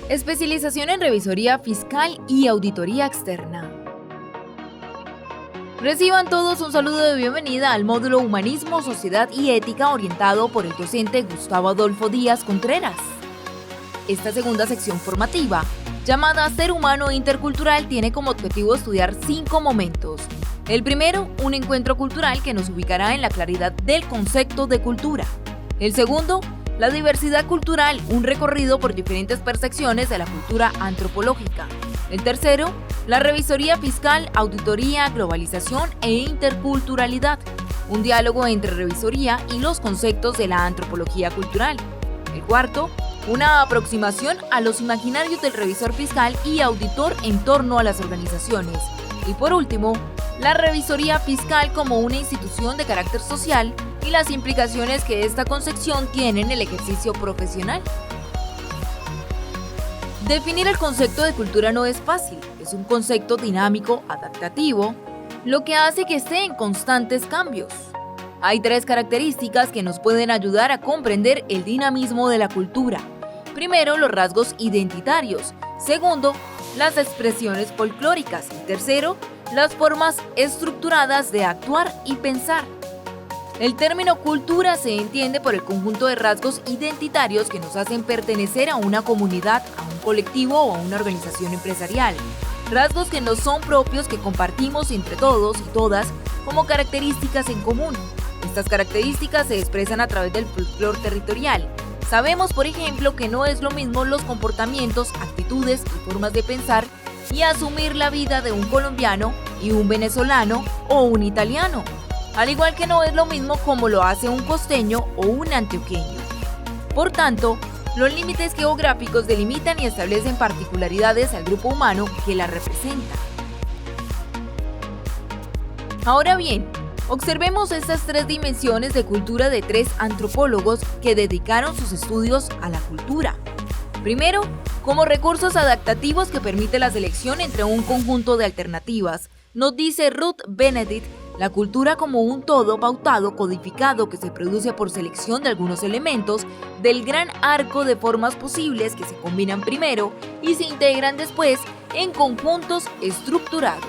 Especialización en revisoría fiscal y auditoría externa. Reciban todos un saludo de bienvenida al módulo Humanismo, Sociedad y Ética orientado por el docente Gustavo Adolfo Díaz Contreras. Esta segunda sección formativa, llamada Ser Humano Intercultural, tiene como objetivo estudiar 5 momentos. El primero, un encuentro cultural que nos ubicará en la claridad del concepto de cultura. El segundo, la diversidad cultural, un recorrido por diferentes percepciones de la cultura antropológica. El tercero, la revisoría fiscal, auditoría, globalización e interculturalidad, un diálogo entre revisoría y los conceptos de la antropología cultural. El cuarto, una aproximación a los imaginarios del revisor fiscal y auditor en torno a las organizaciones. Y por último, la revisoría fiscal como una institución de carácter social y las implicaciones que esta concepción tiene en el ejercicio profesional. Definir el concepto de cultura no es fácil, es un concepto dinámico, adaptativo, lo que hace que esté en constantes cambios. Hay 3 características que nos pueden ayudar a comprender el dinamismo de la cultura. Primero, los rasgos identitarios. Segundo, las expresiones folclóricas. Y tercero, las formas estructuradas de actuar y pensar. El término cultura se entiende por el conjunto de rasgos identitarios que nos hacen pertenecer a una comunidad, a un colectivo o a una organización empresarial. Rasgos que nos son propios, que compartimos entre todos y todas como características en común. Estas características se expresan a través del folclore territorial. Sabemos, por ejemplo, que no es lo mismo los comportamientos, actitudes y formas de pensar y asumir la vida de un colombiano y un venezolano o un italiano, al igual que no es lo mismo como lo hace un costeño o un antioqueño. Por tanto, los límites geográficos delimitan y establecen particularidades al grupo humano que la representa. Ahora bien, observemos estas 3 dimensiones de cultura de 3 antropólogos que dedicaron sus estudios a la cultura. Primero, como recursos adaptativos que permite la selección entre un conjunto de alternativas, nos dice Ruth Benedict, la cultura como un todo pautado, codificado, que se produce por selección de algunos elementos del gran arco de formas posibles que se combinan primero y se integran después en conjuntos estructurados.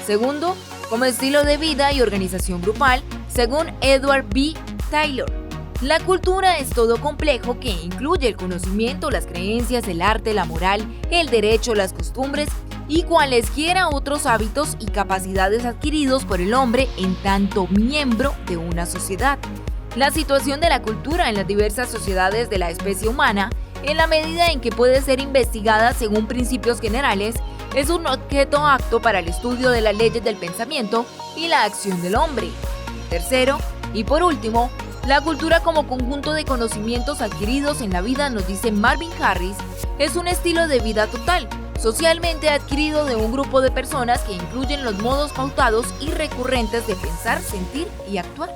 Segundo, como estilo de vida y organización grupal, según Edward B. Taylor. La cultura es todo complejo que incluye el conocimiento, las creencias, el arte, la moral, el derecho, las costumbres y cualesquiera otros hábitos y capacidades adquiridos por el hombre en tanto miembro de una sociedad. La situación de la cultura en las diversas sociedades de la especie humana, en la medida en que puede ser investigada según principios generales, es un objeto apto para el estudio de las leyes del pensamiento y la acción del hombre. Tercero, y por último, la cultura como conjunto de conocimientos adquiridos en la vida, nos dice Marvin Harris, es un estilo de vida total, socialmente adquirido de un grupo de personas que incluyen los modos pautados y recurrentes de pensar, sentir y actuar.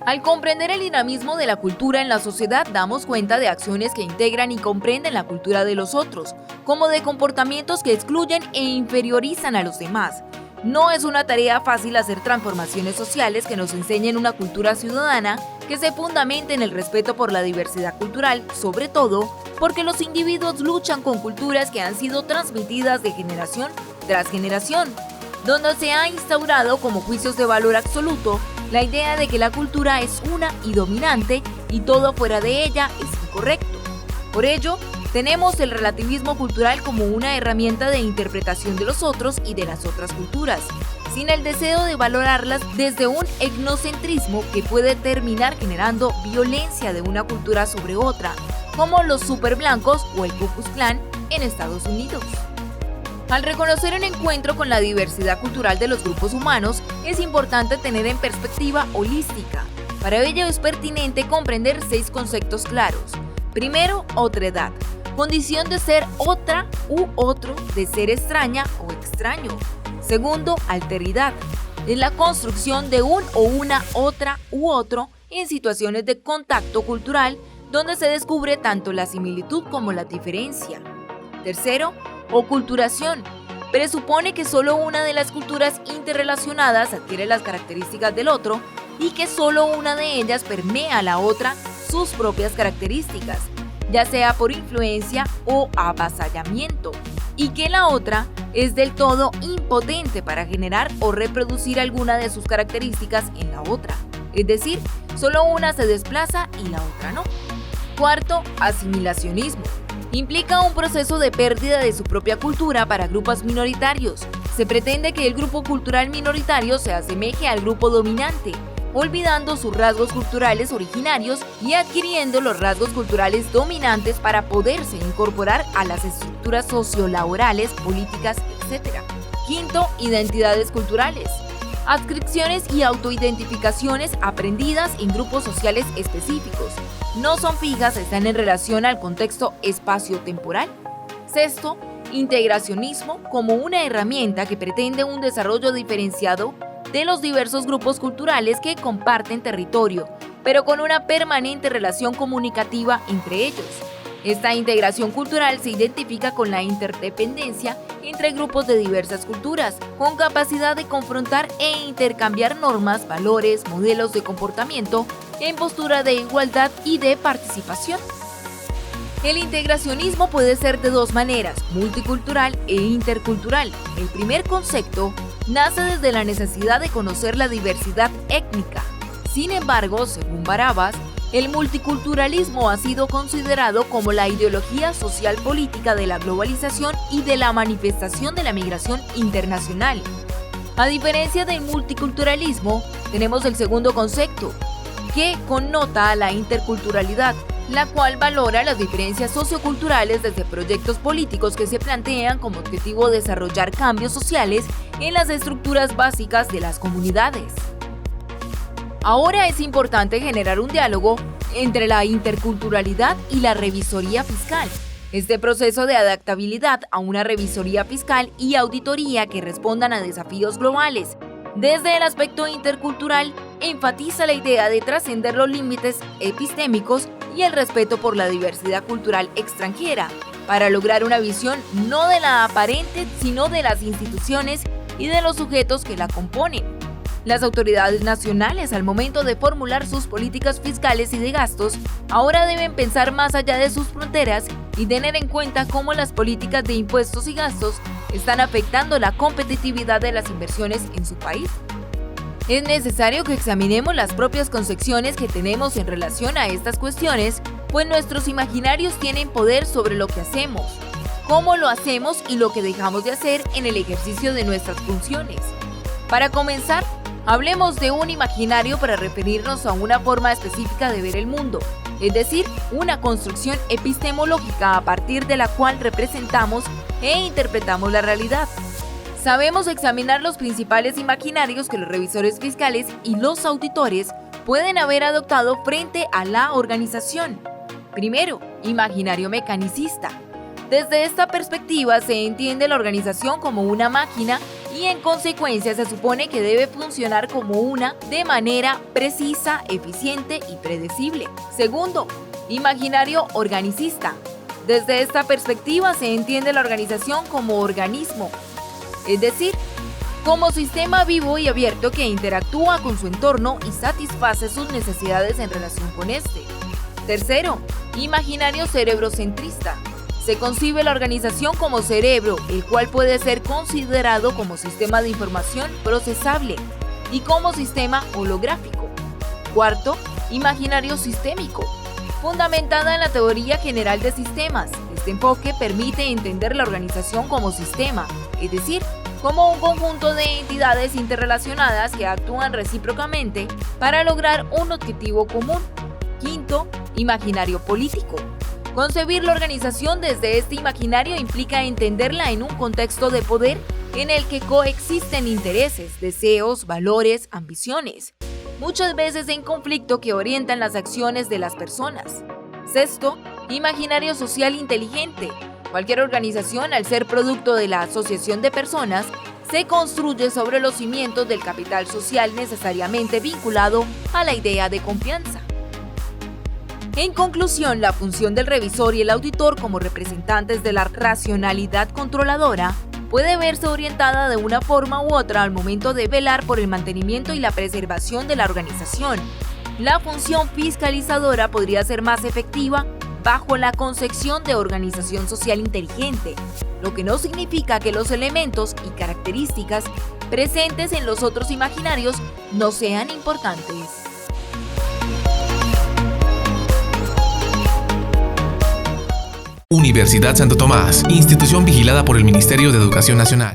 Al comprender el dinamismo de la cultura en la sociedad, damos cuenta de acciones que integran y comprenden la cultura de los otros, como de comportamientos que excluyen e inferiorizan a los demás. No es una tarea fácil hacer transformaciones sociales que nos enseñen una cultura ciudadana que se fundamente en el respeto por la diversidad cultural, sobre todo porque los individuos luchan con culturas que han sido transmitidas de generación tras generación, donde se ha instaurado como juicios de valor absoluto la idea de que la cultura es una y dominante y todo fuera de ella es incorrecto. Por ello, tenemos el relativismo cultural como una herramienta de interpretación de los otros y de las otras culturas, sin el deseo de valorarlas desde un etnocentrismo que puede terminar generando violencia de una cultura sobre otra, como los superblancos o el Ku Klux Klan en Estados Unidos. Al reconocer el encuentro con la diversidad cultural de los grupos humanos, es importante tener en perspectiva holística. Para ello es pertinente comprender 6 conceptos claros. Primero, otredad, condición de ser otra u otro, de ser extraña o extraño. Segundo, alteridad, es la construcción de un o una otra u otro en situaciones de contacto cultural donde se descubre tanto la similitud como la diferencia. Tercero, oculturación, presupone que solo una de las culturas interrelacionadas adquiere las características del otro y que solo una de ellas permea a la otra sus propias características. ya sea por influencia o avasallamiento, y que la otra es del todo impotente para generar o reproducir alguna de sus características en la otra. Es decir, solo una se desplaza y la otra no. Cuarto, asimilacionismo. Implica un proceso de pérdida de su propia cultura para grupos minoritarios. Se pretende que el grupo cultural minoritario se asemeje al grupo dominante, olvidando sus rasgos culturales originarios y adquiriendo los rasgos culturales dominantes para poderse incorporar a las estructuras sociolaborales, políticas, etc. Quinto, identidades culturales. Adscripciones y autoidentificaciones aprendidas en grupos sociales específicos. No son fijas, están en relación al contexto espacio-temporal. Sexto, integracionismo como una herramienta que pretende un desarrollo diferenciado de los diversos grupos culturales que comparten territorio, pero con una permanente relación comunicativa entre ellos. Esta integración cultural se identifica con la interdependencia entre grupos de diversas culturas, con capacidad de confrontar e intercambiar normas, valores, modelos de comportamiento en postura de igualdad y de participación. El integracionismo puede ser de dos maneras, multicultural e intercultural. El primer concepto nace desde la necesidad de conocer la diversidad étnica. Sin embargo, según Barabás, el multiculturalismo ha sido considerado como la ideología social política de la globalización y de la manifestación de la migración internacional. A diferencia del multiculturalismo, tenemos el segundo concepto, que connota a la interculturalidad, la cual valora las diferencias socioculturales desde proyectos políticos que se plantean como objetivo desarrollar cambios sociales en las estructuras básicas de las comunidades. Ahora es importante generar un diálogo entre la interculturalidad y la revisoría fiscal. Este proceso de adaptabilidad a una revisoría fiscal y auditoría que respondan a desafíos globales. Desde el aspecto intercultural, enfatiza la idea de trascender los límites epistémicos y el respeto por la diversidad cultural extranjera, para lograr una visión no de la aparente, sino de las instituciones y de los sujetos que la componen. Las autoridades nacionales, al momento de formular sus políticas fiscales y de gastos, ahora deben pensar más allá de sus fronteras y tener en cuenta cómo las políticas de impuestos y gastos están afectando la competitividad de las inversiones en su país. Es necesario que examinemos las propias concepciones que tenemos en relación a estas cuestiones, pues nuestros imaginarios tienen poder sobre lo que hacemos, cómo lo hacemos y lo que dejamos de hacer en el ejercicio de nuestras funciones. Para comenzar, hablemos de un imaginario para referirnos a una forma específica de ver el mundo, es decir, una construcción epistemológica a partir de la cual representamos e interpretamos la realidad. Sabemos examinar los principales imaginarios que los revisores fiscales y los auditores pueden haber adoptado frente a la organización. Primero, imaginario mecanicista. Desde esta perspectiva se entiende la organización como una máquina y en consecuencia se supone que debe funcionar como una de manera precisa, eficiente y predecible. Segundo, imaginario organicista. Desde esta perspectiva se entiende la organización como organismo, es decir, como sistema vivo y abierto que interactúa con su entorno y satisface sus necesidades en relación con este. Tercero, imaginario cerebrocentrista. Se concibe la organización como cerebro, el cual puede ser considerado como sistema de información procesable y como sistema holográfico. Cuarto, imaginario sistémico. Fundamentada en la teoría general de sistemas, este enfoque permite entender la organización como sistema, es decir, como un conjunto de entidades interrelacionadas que actúan recíprocamente para lograr un objetivo común. Quinto, imaginario político. Concebir la organización desde este imaginario implica entenderla en un contexto de poder en el que coexisten intereses, deseos, valores, ambiciones, muchas veces en conflicto que orientan las acciones de las personas. Sexto, imaginario social inteligente. Cualquier organización, al ser producto de la asociación de personas, se construye sobre los cimientos del capital social necesariamente vinculado a la idea de confianza. En conclusión, la función del revisor y el auditor como representantes de la racionalidad controladora puede verse orientada de una forma u otra al momento de velar por el mantenimiento y la preservación de la organización. La función fiscalizadora podría ser más efectiva bajo la concepción de organización social inteligente, lo que no significa que los elementos y características presentes en los otros imaginarios no sean importantes. Universidad Santo Tomás, institución vigilada por el Ministerio de Educación Nacional.